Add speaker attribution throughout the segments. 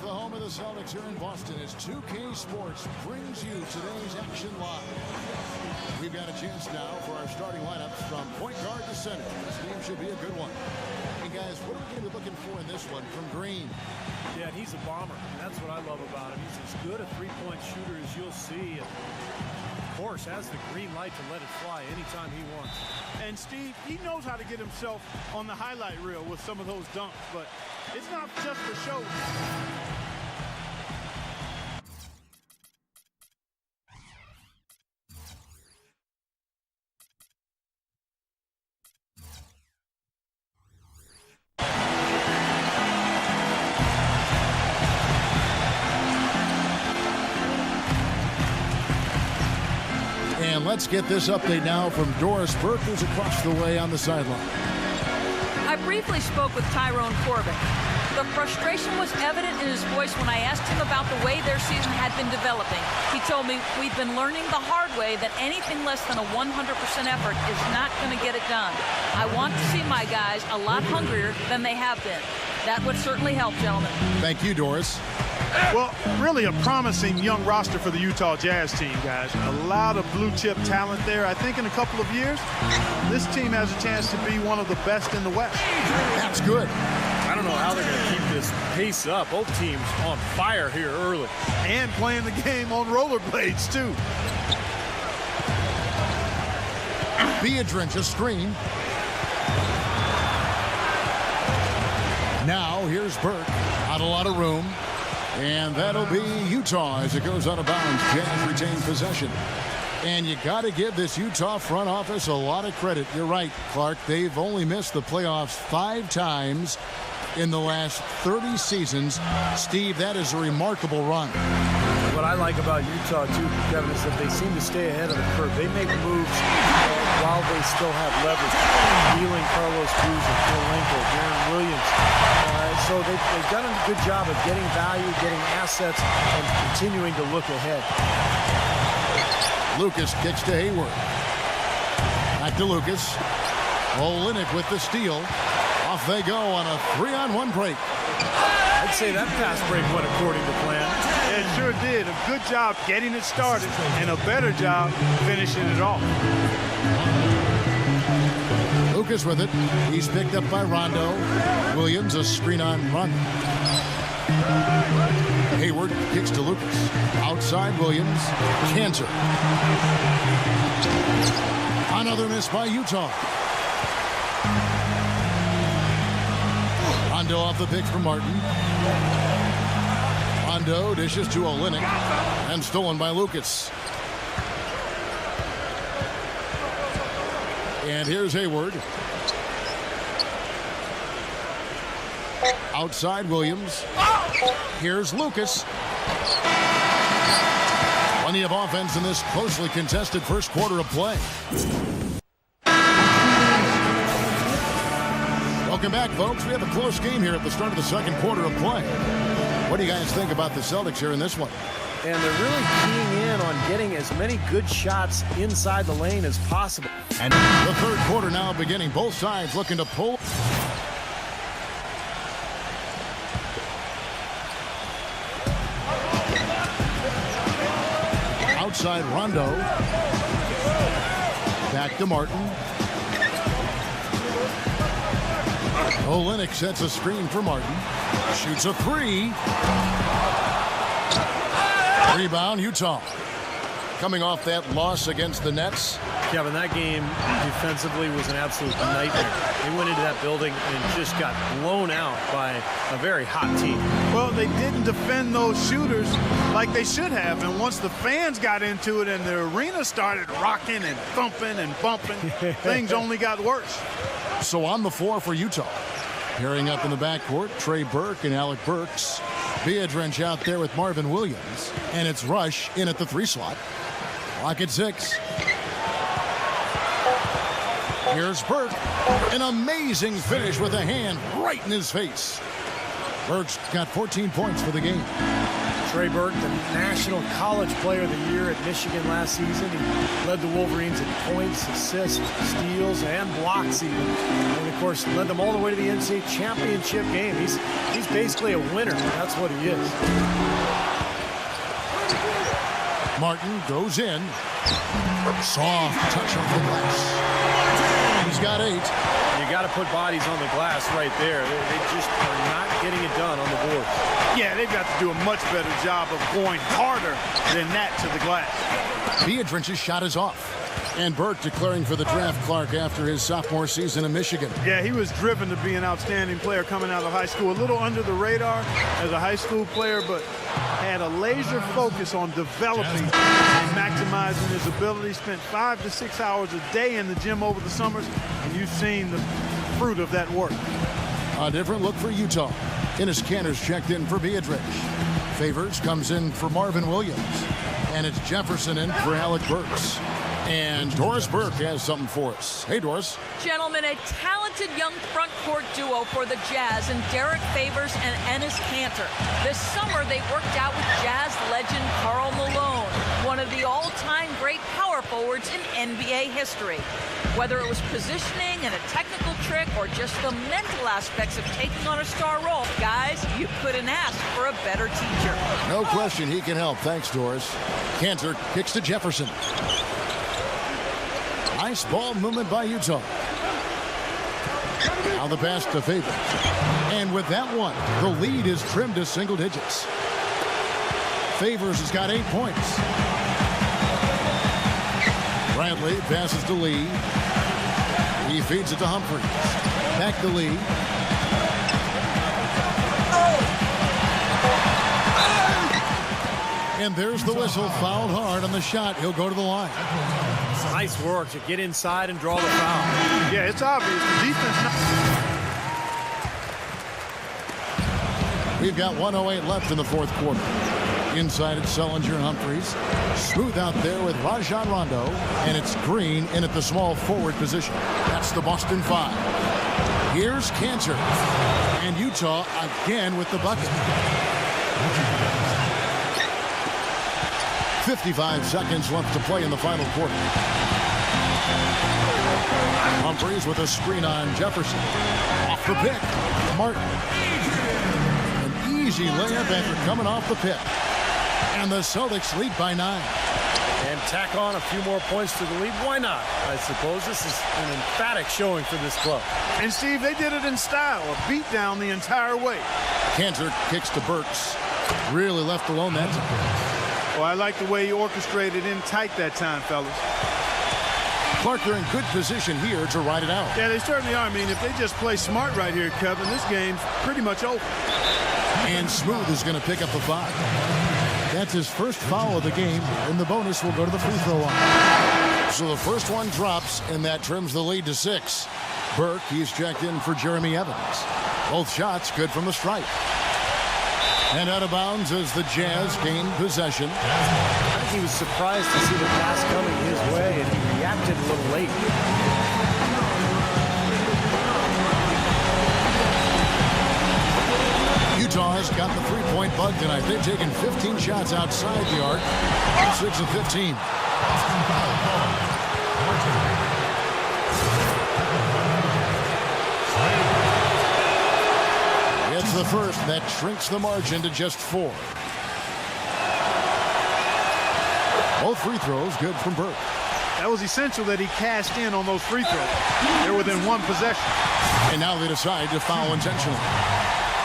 Speaker 1: the home of the Celtics here in Boston, as 2K Sports brings you today's action live. We've got a chance now for our starting lineups from point guard to center. This game should be a good one. Hey guys, what are we going to be looking for in this one from Green?
Speaker 2: Yeah, and he's a bomber, and that's what I love about him. He's as good a three-point shooter as you'll see. And of course, has the green light to let it fly anytime he wants.
Speaker 3: And Steve, he knows how to get himself on the highlight reel with some of those dunks, but it's not just for show.
Speaker 1: And let's get this update now from Doris Burke, who's across the way on the sideline.
Speaker 4: I briefly spoke with Tyrone Corbett. The frustration was evident in his voice when I asked him about the way their season had been developing. He told me, we've been learning the hard way that anything less than a 100% effort is not going to get it done. I want to see my guys a lot hungrier than they have been. That would certainly help, gentlemen.
Speaker 1: Thank you, Doris.
Speaker 3: Well, really a promising young roster for the Utah Jazz team, guys. A lot of blue-chip talent there. I think in a couple of years, this team has a chance to be one of the best in the West.
Speaker 1: That's good.
Speaker 2: I don't know how they're going to keep this pace up. Both teams on fire here early.
Speaker 3: And playing the game on rollerblades, too.
Speaker 1: Beadrinch, a screen. Now, here's Burke. Not a lot of room. And that'll be Utah as it goes out of bounds. Jazz retain possession. And you got to give this Utah front office a lot of credit. You're right, Clark. They've only missed the playoffs 5 times in the last 30 seasons. Steve, that is a remarkable run.
Speaker 2: What I like about Utah, too, Kevin, is that they seem to stay ahead of the curve. They make moves while they still have leverage. Wheeling Carlos Boozer, Phil Lincoln, Darren Williams. So they've done a good job of getting value, getting assets, and continuing to look ahead.
Speaker 1: Lucas kicks to Hayward. Back to Lucas. Olynyk with the steal. Off they go on a 3-on-1 break.
Speaker 2: I'd say that pass break went according to plan.
Speaker 3: It sure did. A good job getting it started and a better job finishing it off.
Speaker 1: Lucas with it. He's picked up by Rondo. Williams, a screen on Rondo. Hayward kicks to Lucas. Outside Williams. Cantor. Another miss by Utah. Rondo off the pick from Martin. Rondo dishes to Olynyk. And stolen by Lucas. And here's Hayward. Outside Williams. Here's Lucas. Plenty of offense in this closely contested first quarter of play. Welcome back, folks. We have a close game here at the start of the second quarter of play. What do you guys think about the Celtics here in this one?
Speaker 2: And they're really keying in on getting as many good shots inside the lane as possible.
Speaker 1: And the third quarter now beginning. Both sides looking to pull. Outside Rondo. Back to Martin. Olynyk sets a screen for Martin. Shoots a 3. Rebound, Utah. Coming off that loss against the Nets.
Speaker 2: Kevin, that game defensively was an absolute nightmare. They went into that building and just got blown out by a very hot team.
Speaker 3: Well, they didn't defend those shooters like they should have. And once the fans got into it and the arena started rocking and thumping and bumping, things only got worse.
Speaker 1: So on the floor for Utah. Pairing up in the backcourt, Trey Burke and Alec Burks. Beadrinch out there with Marvin Williams. And it's Rush in at the 3 slot. Clock at 6. Here's Burke. An amazing finish with a hand right in his face. Burke's got 14 points for the game.
Speaker 2: Trey Burke, the National College Player of the Year at Michigan last season. He led the Wolverines in points, assists, steals, and blocks even. And, of course, led them all the way to the NCAA championship game. He's basically a winner. That's what he is.
Speaker 1: Martin goes in. Soft touch on the glass. He's got 8.
Speaker 2: You got to put bodies on the glass right there. They just are not getting it done on the board.
Speaker 3: Yeah, they've got to do a much better job of going harder than that to the glass.
Speaker 1: Biedrinch's shot is off. And Burke declaring for the draft, Clark, after his sophomore season in Michigan.
Speaker 3: Yeah, he was driven to be an outstanding player coming out of high school. A little under the radar as a high school player, but had a laser focus on developing and maximizing his ability. Spent 5 to 6 hours a day in the gym over the summers, and you've seen the fruit of that work.
Speaker 1: A different look for Utah. Ennis Cantor's checked in for Biedrich. Favors comes in for Marvin Williams. And it's Jefferson in for Alec Burks. And Doris Burke has something for us. Hey, Doris.
Speaker 4: Gentlemen, a talented young front court duo for the Jazz in Derek Favors and Ennis Cantor. This summer, they worked out with Jazz legend Karl Malone, one of the all-time great power forwards in NBA history. Whether it was positioning and a technical trick or just the mental aspects of taking on a star role, guys, you couldn't ask for a better teacher.
Speaker 1: No question he can help. Thanks, Doris. Cantor kicks to Jefferson. Nice ball movement by Utah. Now the pass to Favors. And with that one, the lead is trimmed to single digits. Favors has got 8 points. Bradley passes to Lee. He feeds it to Humphries. Back to Lee. And there's the whistle. Fouled hard on the shot. He'll go to the line.
Speaker 2: Nice work to get inside and draw the foul.
Speaker 3: Yeah, it's obvious. The defense.
Speaker 1: We've got 1:08 left in the fourth quarter. Inside it's Sullinger and Humphries. Smooth out there with Rajon Rondo. And it's Green in at the small forward position. That's the Boston 5. Here's Cantor. And Utah again with the bucket. 55 seconds left to play in the final quarter. Humphries with a screen on Jefferson. Off the pick. Martin. An easy layup after coming off the pick. And the Celtics lead by 9.
Speaker 2: And tack on a few more points to the lead. Why not? I suppose this is an emphatic showing for this club.
Speaker 3: And, Steve, they did it in style. A beat down the entire way.
Speaker 1: Cantor kicks to Burks. Really left alone that time.
Speaker 3: Well, I like the way he orchestrated in tight that time, fellas.
Speaker 1: Clark, they're in good position here to ride it out.
Speaker 3: Yeah, they certainly are. I mean, if they just play smart right here, Kevin, this game's pretty much over.
Speaker 1: And Smooth is going to pick up the 5. That's his first foul of the game, and the bonus will go to the free throw line. So the first one drops, and that trims the lead to 6. Burke, he's checked in for Jeremy Evans. Both shots good from the stripe. And out of bounds as the Jazz gain possession.
Speaker 2: I think he was surprised to see the pass coming his way, and he reacted a little late.
Speaker 1: Utah has got the three-point bug tonight. They've taken 15 shots outside the arc. 6 of 15. It's the first that shrinks the margin to just 4. Both free throws good from Burke.
Speaker 3: That was essential that he cashed in on those free throws. They're within one possession.
Speaker 1: And now they decide to foul intentionally.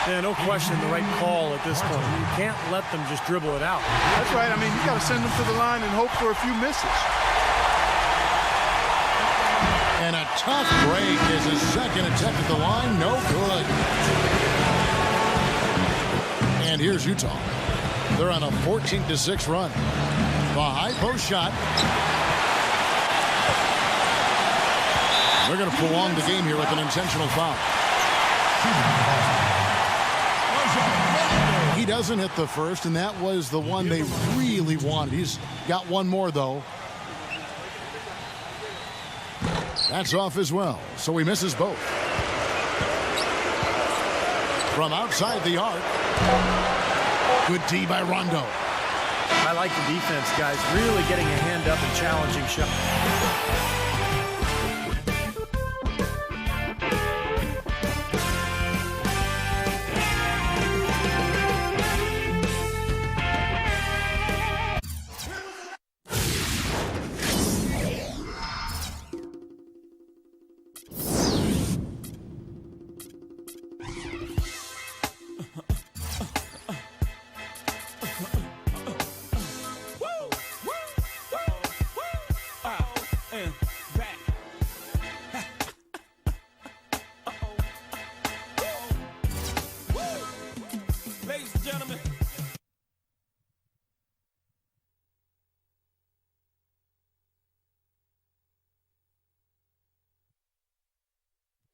Speaker 2: Yeah, no question the right call at this point. You can't let them just dribble it out.
Speaker 3: That's right. I mean, you got to send them to the line and hope for a few misses.
Speaker 1: And a tough break is his second attempt at the line. No good. And here's Utah. They're on a 14-6 run. The high post shot. They're going to prolong the game here with an intentional foul. He doesn't hit the first, and that was the one they really wanted. He's got one more, though. That's off as well, so he misses both. From outside the arc. Good D by Rondo.
Speaker 2: I like the defense, guys. Really getting a hand up and challenging shot.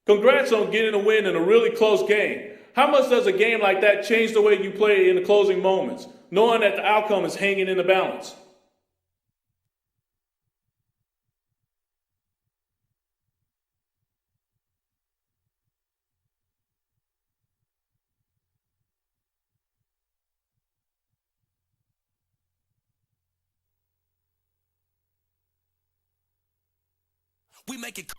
Speaker 5: Congrats on getting a win in a really close game. How much does a game like that change the way you play in the closing moments, knowing that the outcome is hanging in the balance?
Speaker 6: We make it.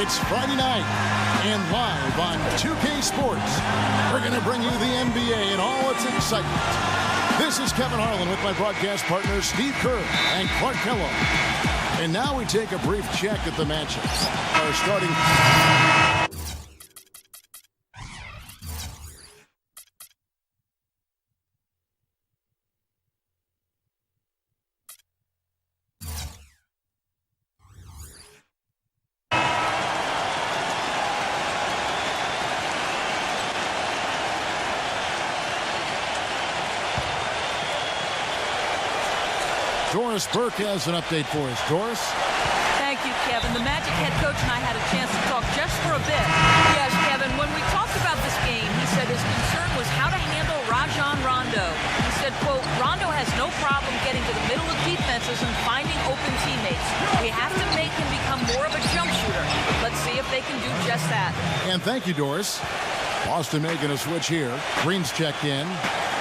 Speaker 1: It's Friday night, and live on 2K Sports, we're going to bring you the NBA and all its excitement. This is Kevin Harlan with my broadcast partners Steve Kerr and Clark Kellogg. And now we take a brief check at the matchups. Our starting... Doris Burke has an update for us. Doris?
Speaker 4: Thank you, Kevin. The Magic head coach and I had a chance to talk just for a bit. Yes, Kevin, when we talked about this game, he said his concern was how to handle Rajon Rondo. He said, quote, Rondo has no problem getting to the middle of defenses and finding open teammates. We have to make him become more of a jump shooter. Let's see if they can do just that.
Speaker 1: And thank you, Doris. Boston making a switch here. Green's checked in.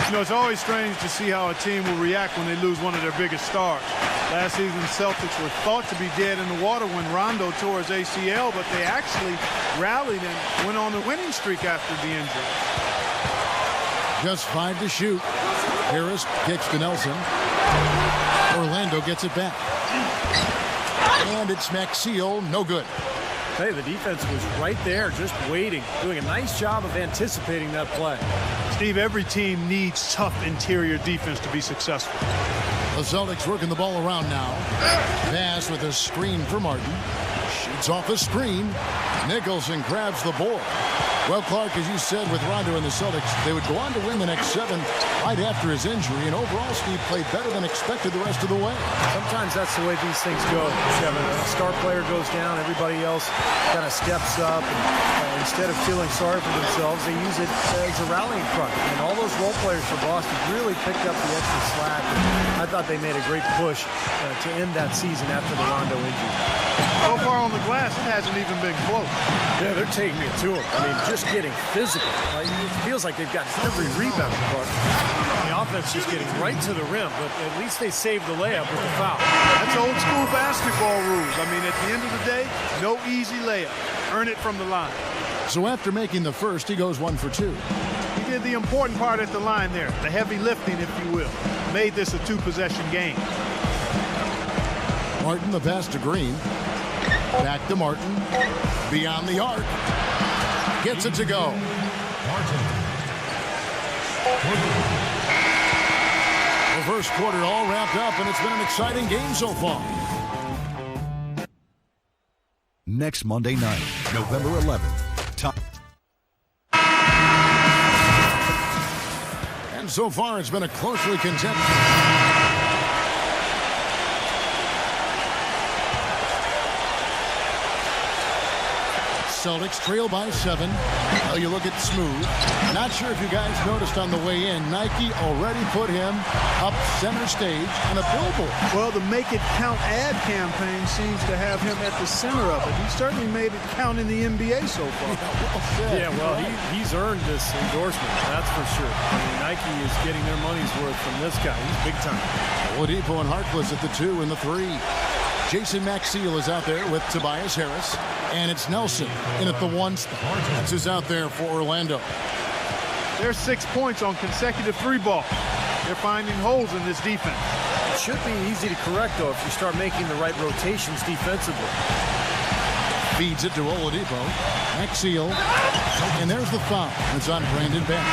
Speaker 3: You know, it's always strange to see how a team will react when they lose one of their biggest stars. Last season, Celtics were thought to be dead in the water when Rondo tore his ACL, but they actually rallied and went on a winning streak after the injury.
Speaker 1: Just 5 to shoot. Harris kicks to Nelson. Orlando gets it back. And it's Maxiel, no good.
Speaker 2: Hey, the defense was right there, just waiting, doing a nice job of anticipating that play.
Speaker 3: Steve, every team needs tough interior defense to be successful.
Speaker 1: The Celtics working the ball around now. Pass with a screen for Martin. Shoots off a screen. Nicholson grabs the board. Well, Clark, as you said with Rondo and the Celtics, they would go on to win the next 7 right after his injury. And overall, Steve played better than expected the rest of the way.
Speaker 2: Sometimes that's the way these things go, Kevin. A star player goes down, everybody else kind of steps up. And, instead of feeling sorry for themselves, they use it as a rallying cry. And all those role players for Boston really picked up the extra slack. And I thought they made a great push to end that season after the Rondo injury.
Speaker 3: So far on the glass, it hasn't even been close.
Speaker 2: Yeah, they're taking it to him. I mean, just getting physical. Like, it feels like they've got every rebound. The offense just getting right to the rim, but at least they saved the layup with the foul.
Speaker 3: That's old school basketball rules. I mean, at the end of the day, no easy layup. Earn it from the line.
Speaker 1: So after making the first, he goes 1 for 2.
Speaker 3: He did the important part at the line there, the heavy lifting, if you will. Made this a 2-possession game.
Speaker 1: Martin, the pass to Green. Back to Martin. Beyond the arc. Gets it to go. The first quarter all wrapped up, and it's been an exciting game so far.
Speaker 7: Next Monday night, November 11th.
Speaker 1: And so far, it's been a closely contested. Celtics trail by 7. Well, you look at Smooth. Not sure if you guys noticed on the way in, Nike already put him up center stage in a billboard.
Speaker 3: Well, the Make It Count ad campaign seems to have him at the center of it. He certainly made it count in the NBA so far.
Speaker 2: Yeah, well, he's earned this endorsement, that's for sure. I mean, Nike is getting their money's worth from this guy. He's big time.
Speaker 1: Oladipo and Harkless at the 2 and the 3. Jason Maxiel is out there with Tobias Harris. And it's Nelson in at the 1 spot. This is out there for Orlando.
Speaker 3: There's 6 points on consecutive 3-ball. They're finding holes in this defense.
Speaker 2: It should be easy to correct, though, if you start making the right rotations defensively.
Speaker 1: Feeds it to Oladipo. Maxiel. And there's the foul. It's on Brandon Bennett.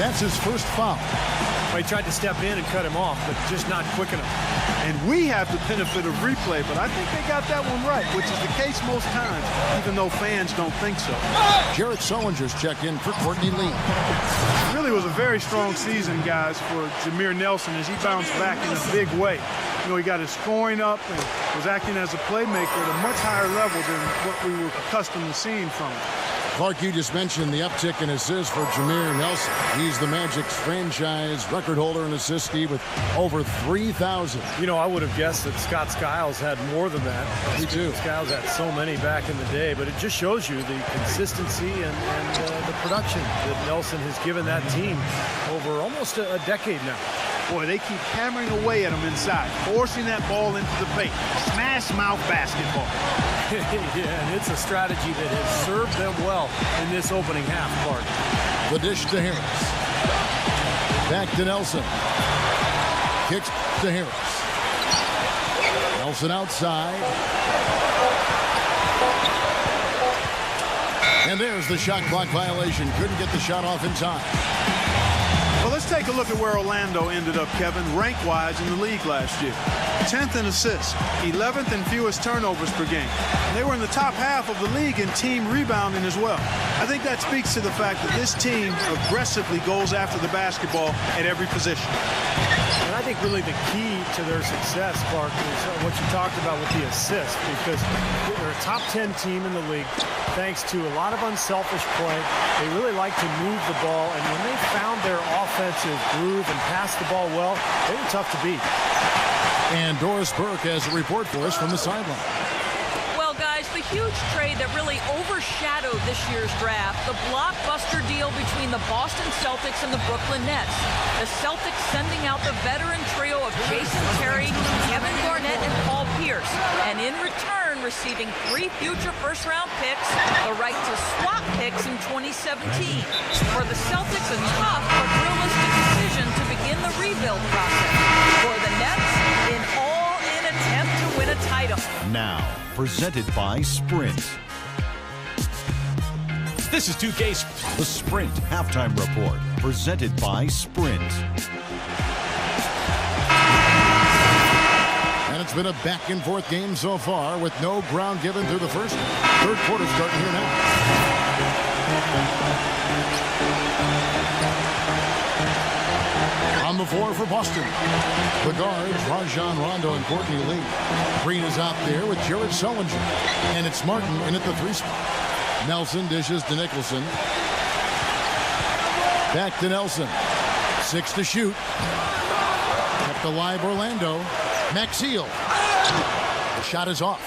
Speaker 1: That's his first foul.
Speaker 2: Well, he tried to step in and cut him off, but just not quick enough.
Speaker 3: And we have the benefit of replay, but I think they got that one right, which is the case most times, even though fans don't think so.
Speaker 1: Jarrett Sullinger's checked in for Courtney Lee.
Speaker 3: It really was a very strong season, guys, for Jameer Nelson as he bounced back in a big way. You know, he got his scoring up and was acting as a playmaker at a much higher level than what we were accustomed to seeing from him.
Speaker 1: Clark, you just mentioned the uptick in assists for Jameer Nelson. He's the Magic's franchise record holder in assists with over 3,000.
Speaker 2: You know, I would have guessed that Scott Skiles had more than that.
Speaker 1: Me too.
Speaker 2: Skiles had so many back in the day, but it just shows you the consistency and the production that Nelson has given that team over almost a decade now.
Speaker 3: Boy, they keep hammering away at him inside, forcing that ball into the paint. Smash mouth basketball.
Speaker 2: Yeah, and it's a strategy that has served them well in this opening half, Clark.
Speaker 1: The dish to Harris. Back to Nelson. Kicks to Harris. Nelson outside. And there's the shot clock violation. Couldn't get the shot off in time.
Speaker 3: Well, let's take a look at where Orlando ended up, Kevin, rank-wise in the league last year. 10th in assists, 11th in fewest turnovers per game. And they were in the top half of the league in team rebounding as well. I think that speaks to the fact that this team aggressively goes after the basketball at every position.
Speaker 2: And I think really the key to their success, Clark, is what you talked about with the assists, because they're a top 10 team in the league thanks to a lot of unselfish play. They really like to move the ball, and when they found their offensive groove and passed the ball well, they were tough to beat.
Speaker 1: And Doris Burke has a report for us from the sideline.
Speaker 4: Well, guys, the huge trade that really overshadowed this year's draft, the blockbuster deal between the Boston Celtics and the Brooklyn Nets. The Celtics sending out the veteran trio of Jason Terry, Kevin Garnett, and Paul Pierce, and in return receiving 3 future first-round picks, the right to swap picks in 2017. For the Celtics, a tough but realistic decision to begin the rebuild process. For the Nets, an all-in attempt to win a title.
Speaker 7: Now, presented by Sprint.
Speaker 8: This is 2K.
Speaker 7: The Sprint Halftime Report, presented by Sprint.
Speaker 1: And it's been a back-and-forth game so far with no ground given through the first. Third quarter starting here now. On the floor for Boston, the guards, Rajon Rondo and Courtney Lee. Green is out there with Jared Sullinger. And it's Martin in at the 3 spot. Nelson dishes to Nicholson. Back to Nelson. 6 to shoot. Kept alive Orlando. Maxeel. The shot is off.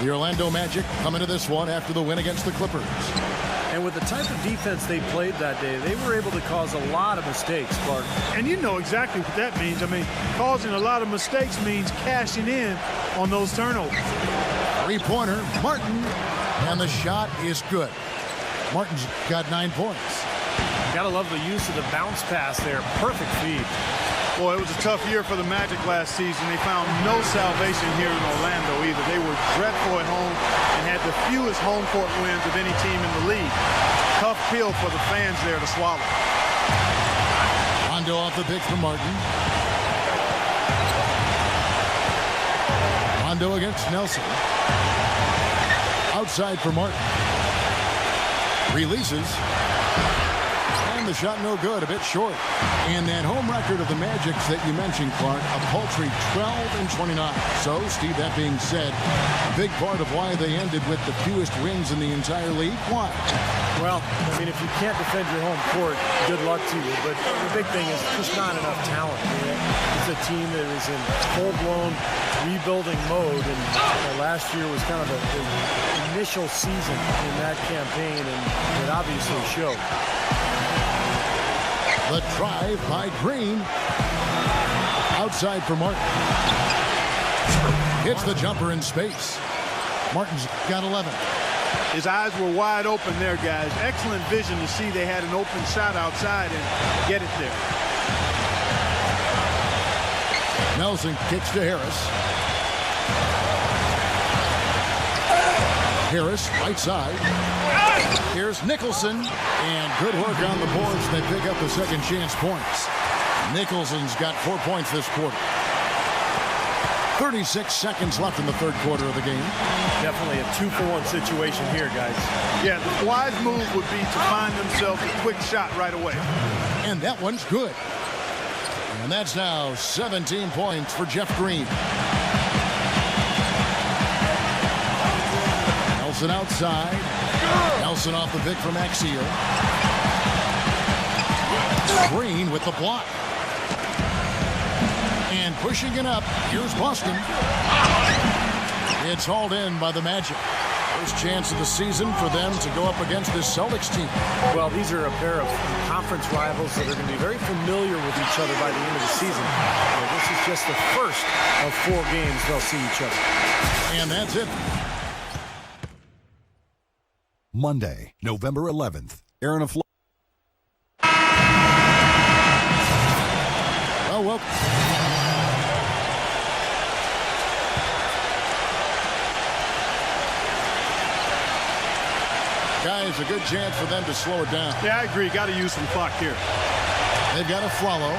Speaker 1: The Orlando Magic come into this one after the win against the Clippers.
Speaker 2: And with the type of defense they played that day, they were able to cause a lot of mistakes, Clark.
Speaker 3: And you know exactly what that means. I mean, causing a lot of mistakes means cashing in on those turnovers.
Speaker 1: 3-pointer, Martin, and the shot is good. Martin's got 9 points.
Speaker 2: Gotta love the use of the bounce pass there. Perfect feed.
Speaker 3: Boy, it was a tough year for the Magic last season. They found no salvation here in Orlando either. They were dreadful at home and had the fewest home court wins of any team in the league. Tough pill for the fans there to swallow.
Speaker 1: Rondo off the pick from Martin. Rondo against Nelson. Outside for Martin. Releases. The shot no good, a bit short. And that home record of the Magic's that you mentioned, Clark, a paltry 12-29. So, Steve, that being said, a big part of why they ended with the fewest wins in the entire league. Why?
Speaker 2: Well, I mean, if you can't defend your home court, good luck to you. But the big thing is just not enough talent. It's a team that is in full-blown rebuilding mode, and last year was kind of the initial season in that campaign, and it obviously showed.
Speaker 1: The drive by Green. Outside for Martin. Hits the jumper in space. Martin's got 11.
Speaker 3: His eyes were wide open there, guys. Excellent vision to see they had an open shot outside and get it there.
Speaker 1: Nelson kicks to Harris. Harris, right side. Here's Nicholson, and good work on the boards. They pick up the second chance points. Nicholson's got 4 points this quarter. 36 seconds left in the third quarter of the game.
Speaker 2: Definitely a 2-for-1 situation here, guys.
Speaker 3: Yeah, the wise move would be to find themselves a quick shot right away.
Speaker 1: And that one's good. And that's now 17 points for Jeff Green. Nelson outside. Nelson off the pick from Maxeel. Green with the block. And pushing it up, here's Boston. It's hauled in by the Magic. First chance of the season for them to go up against this Celtics team.
Speaker 2: Well, these are a pair of conference rivals that are going to be very familiar with each other by the end of the season. This is just the first of 4 games they'll see each other.
Speaker 1: And that's it.
Speaker 7: Monday, November 11th. Aaron of
Speaker 1: Oh, well.
Speaker 3: Guys, a good chance for them to slow it down. Yeah, I agree. Got to use some clock here.
Speaker 1: They've got a Flalo.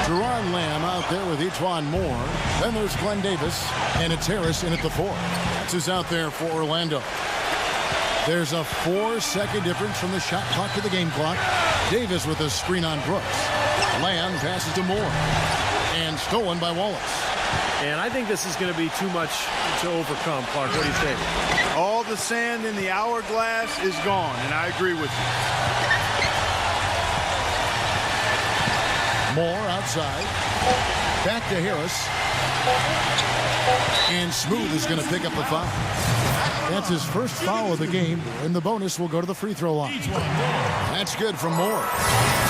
Speaker 1: Jerron Lamb out there with Etwan Moore. Then there's Glenn Davis. And it's Harris in at the 4. That's who's out there for Orlando. There's a 4-second difference from the shot clock to the game clock. Davis with a screen on Brooks. Lamb passes to Moore. And stolen by Wallace.
Speaker 2: And I think this is going to be too much to overcome, Clark. What do you think?
Speaker 3: All the sand in the hourglass is gone, and I agree with you.
Speaker 1: Moore outside. Back to Harris. And Smooth is going to pick up the foul. That's his first foul of the game, and the bonus will go to the free throw line. That's good from Moore.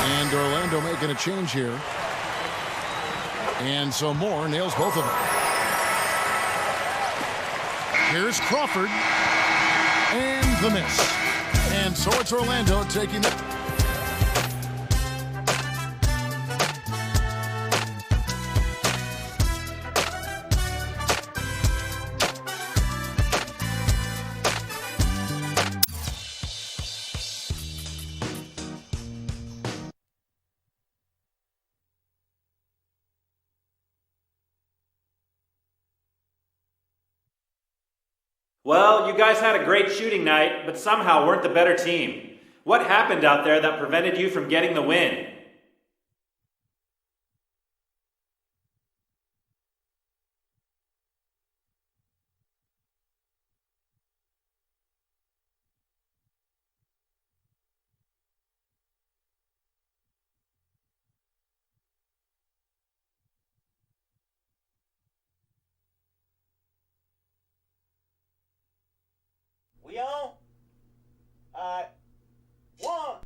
Speaker 1: And Orlando making a change here. And so Moore nails both of them. Here's Crawford. And the miss. And so it's Orlando taking the...
Speaker 8: Well, you guys had a great shooting night, but somehow weren't the better team. What happened out there that prevented you from getting the win?